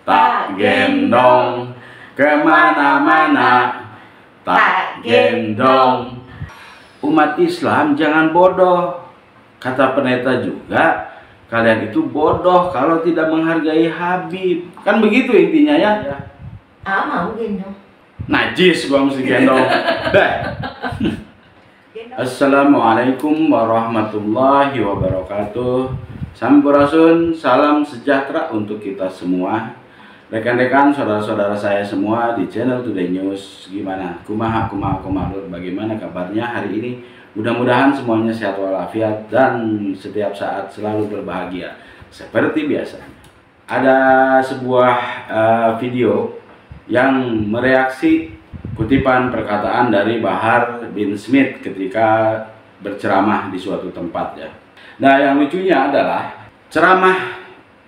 tak gendong, kemana-mana tak gendong. Umat Islam jangan bodoh. Kata pendeta juga, kalian itu bodoh kalau tidak menghargai Habib. Kan begitu intinya ya. Mau gendong. Najis gua mesti gendong. Assalamualaikum warahmatullahi wabarakatuh. Sampurasun, salam sejahtera untuk kita semua. Rekan-rekan, saudara-saudara saya semua di channel Today News. Gimana? Kumaha lur, bagaimana kabarnya hari ini? Mudah-mudahan semuanya sehat walafiat dan setiap saat selalu berbahagia. Seperti biasa. Ada sebuah video yang mereaksi kutipan perkataan dari Bahar bin Smith ketika berceramah di suatu tempat ya. Nah, yang lucunya adalah ceramah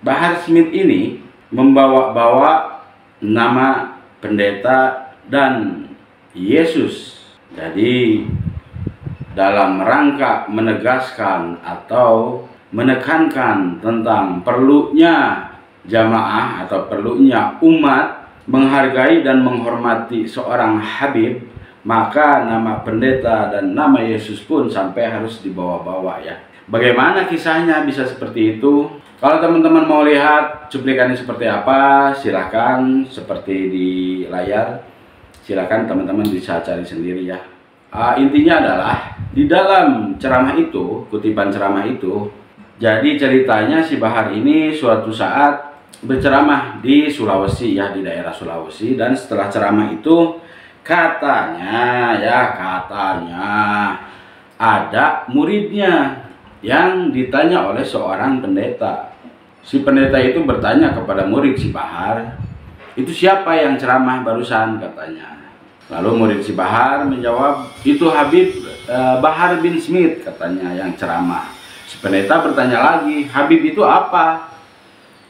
Bahar Smith ini membawa-bawa nama pendeta dan Yesus. Jadi dalam rangka menegaskan atau menekankan tentang perlunya jamaah atau perlunya umat menghargai dan menghormati seorang Habib, maka nama pendeta dan nama Yesus pun sampai harus dibawa-bawa ya. Bagaimana kisahnya bisa seperti itu? Kalau teman-teman mau lihat cuplikannya seperti apa, silahkan seperti di layar. Silahkan teman-teman bisa cari sendiri ya. Intinya adalah di dalam ceramah itu, kutipan ceramah itu, jadi ceritanya si Bahar ini suatu saat berceramah di Sulawesi ya, di daerah Sulawesi, dan setelah ceramah itu katanya ada muridnya yang ditanya oleh seorang pendeta. Si pendeta itu bertanya kepada murid si Bahar, "Itu siapa yang ceramah barusan?" katanya. Lalu murid si Bahar menjawab, "Itu Habib Bahar bin Smith," katanya, "yang ceramah." Si pendeta bertanya lagi, "Habib itu apa?"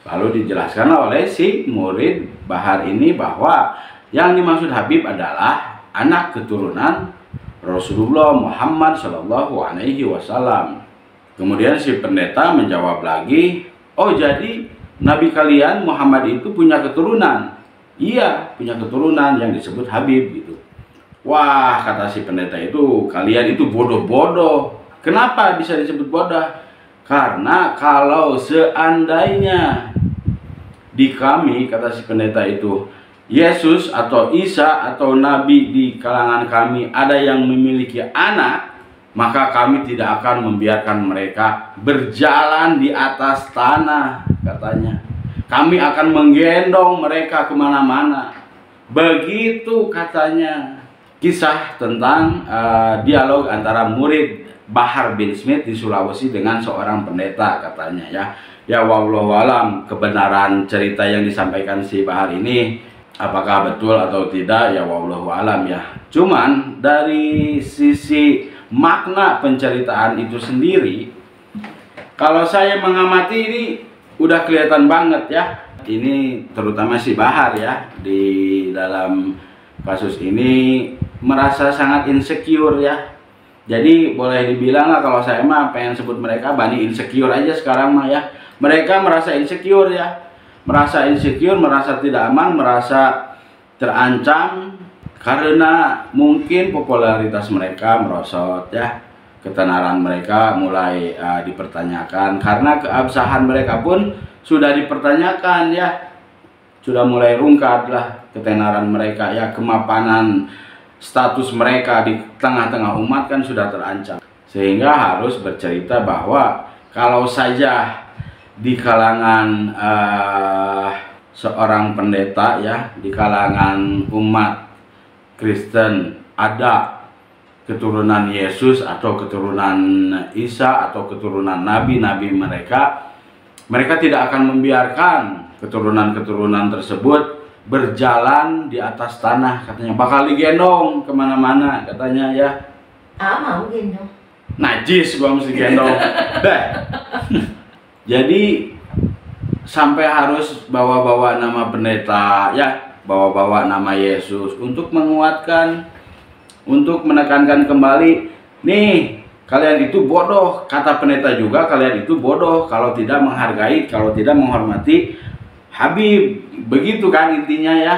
Lalu dijelaskan oleh si murid Bahar ini bahwa yang dimaksud Habib adalah anak keturunan Rasulullah Muhammad SAW. Kemudian si pendeta menjawab lagi, "Oh, jadi Nabi kalian Muhammad itu punya keturunan?" "Iya, punya keturunan yang disebut Habib," gitu. Wah, kata si pendeta itu, "Kalian itu bodoh-bodoh." Kenapa bisa disebut bodoh? Karena kalau seandainya di kami, kata si pendeta itu, Yesus atau Isa atau Nabi di kalangan kami ada yang memiliki anak, maka kami tidak akan membiarkan mereka berjalan di atas tanah, katanya. Kami akan menggendong mereka kemana-mana. Begitu katanya. Kisah tentang dialog antara murid Bahar bin Smith di Sulawesi dengan seorang pendeta katanya ya. Ya wallahu alam kebenaran cerita yang disampaikan si Bahar ini apakah betul atau tidak ya wallahu alam ya. Cuman dari sisi makna penceritaan itu sendiri, kalau saya mengamati ini udah kelihatan banget ya. Ini terutama si Bahar ya, di dalam kasus ini merasa sangat insecure ya. Jadi boleh dibilang lah, kalau saya mah pengen sebut mereka Bani insecure aja sekarang mah ya. Mereka merasa insecure ya. Merasa insecure, merasa tidak aman, merasa terancam karena mungkin popularitas mereka merosot ya. Ketenaran mereka mulai dipertanyakan karena keabsahan mereka pun sudah dipertanyakan ya. Sudah mulai rungkat lah ketenaran mereka ya, kemapanan status mereka di tengah-tengah umat kan sudah terancam. Sehingga harus bercerita bahwa kalau saja di kalangan seorang pendeta ya, di kalangan umat Kristen ada keturunan Yesus atau keturunan Isa atau keturunan nabi-nabi mereka tidak akan membiarkan keturunan-keturunan tersebut berjalan di atas tanah, katanya. Bakal digendong kemana-mana katanya ya. Mau gendong. Najis gua mesti gendong. Jadi sampai harus bawa-bawa nama pendeta ya, bawa-bawa nama Yesus untuk menguatkan, untuk menekankan kembali, nih kalian itu bodoh. Kata pendeta juga, kalian itu bodoh kalau tidak menghargai, kalau tidak menghormati Habib, begitu kan intinya ya.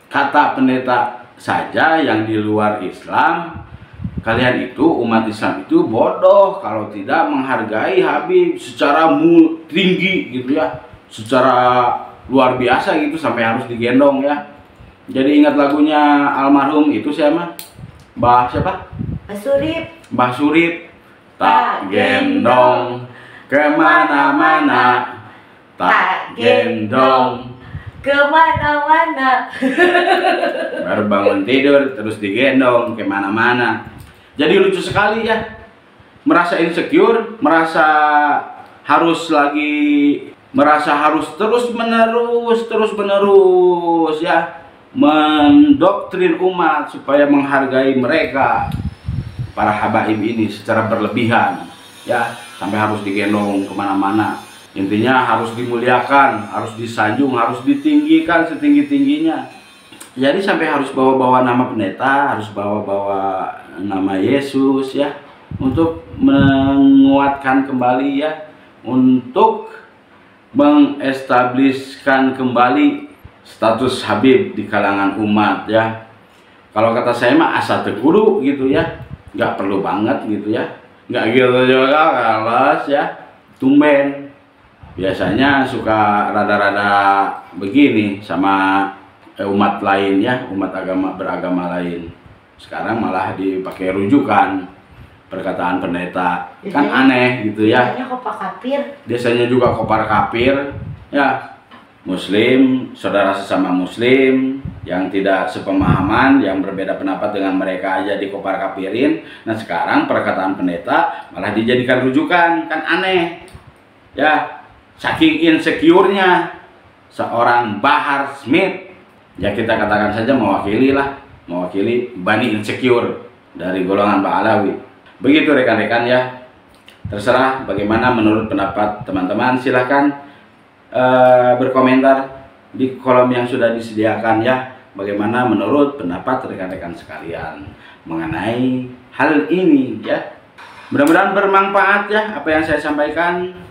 Kata pendeta saja yang di luar Islam, kalian itu umat Islam itu bodoh kalau tidak menghargai Habib secara tinggi gitu ya, secara luar biasa gitu sampai harus digendong ya. Jadi ingat lagunya almarhum itu siapa? Mbah siapa? Mbah Surip. Tak gendong kemana-mana, tak gendong kemana-mana. baru bangun tidur terus digendong kemana-mana. Jadi lucu sekali ya, merasa insecure, merasa harus terus menerus ya mendoktrin umat supaya menghargai mereka para habaib ini secara berlebihan ya, sampai harus digendong kemana-mana. Intinya harus dimuliakan, harus disanjung, harus ditinggikan setinggi-tingginya. Jadi sampai harus bawa-bawa nama pendeta, harus bawa-bawa nama Yesus ya, untuk menguatkan kembali ya, untuk mengestabliskan kembali status Habib di kalangan umat ya. Kalau kata saya mah asa teguru gitu ya, nggak perlu banget gitu ya, nggak gitu juga kalas ya, tumben. Biasanya suka rada-rada begini sama umat lain ya, umat beragama lain. Sekarang malah dipakai rujukan perkataan pendeta, kan aneh gitu ya. Biasanya kopar kafir. Biasanya juga kopar kafir ya. Muslim, saudara sesama muslim yang tidak sepemahaman, yang berbeda pendapat dengan mereka aja dikopar kafirin. Nah sekarang perkataan pendeta malah dijadikan rujukan, kan aneh ya. Saking insecure-nya seorang Bahar Smith, ya kita katakan saja mewakili Bani Insecure dari golongan Ba'alawi. Begitu rekan-rekan ya, terserah bagaimana menurut pendapat teman-teman, silahkan berkomentar di kolom yang sudah disediakan ya, bagaimana menurut pendapat rekan-rekan sekalian mengenai hal ini ya. Mudah-mudahan bermanfaat ya apa yang saya sampaikan.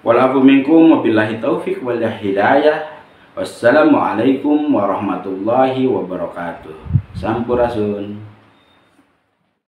Walafu minkum wabillahi taufik wal hidayah. Wassalamualaikum warahmatullahi wabarakatuh. Sampurasun.